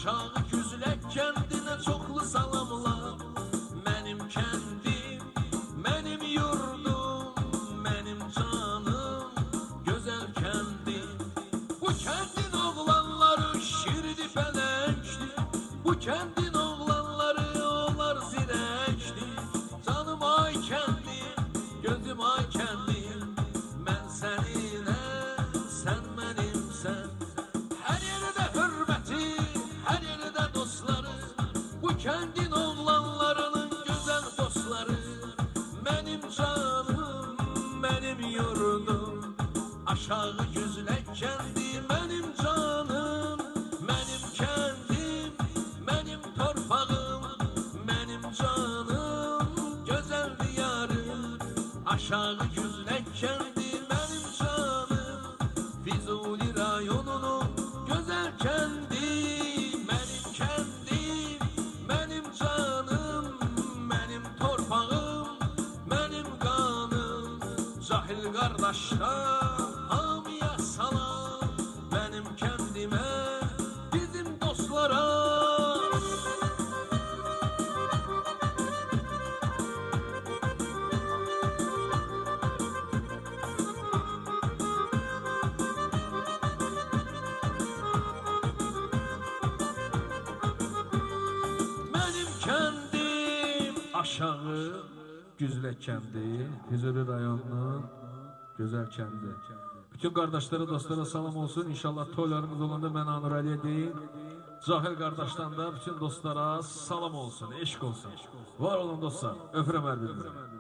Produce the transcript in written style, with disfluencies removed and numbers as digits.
Aşağı Güzlək kəndinə çoxlu salamlar. Mənim kəndim, mənim yurdum, mənim canım, gözəl kəndim. Bu kəndin oğlanları şirdi fələkdi. Bu kəndin oğlanları onlar zirəkdi. Canım ay kəndim, gözüm ay kəndim. Mən səninə, sən mənimsən. Hər yerdə hörməti, hər yerdə dostları. Bu kəndin oğlanlarının gözəl dostları. Mənim canım, mənim yurdum. Aşağı Güzlək kəndi mənim canım, mənim kəndim, mənim torpağım, mənim canım, gözəl diyarım. Aşağı Güzlək kəndi mənim canım, Füzuli rayonunun gözəl kəndi. Mənim kəndim, mənim canım, mənim torpağım, mənim qanım. Cahil qardaşlar, hamıya salam, mənim kəndimə, bizim dostlara. Mənim kəndim aşağı Güzlək kəndi, Füzuli rayonunun gözəl kəndi. Bütün qardaşlara, dostlara salam olsun. İnşallah toylarımız olanda mən Anur Əliyə deyim. Cahil qardaşdan da bütün dostlara salam olsun, eşq olsun. Var olun dostlar, öpürəm hər birini.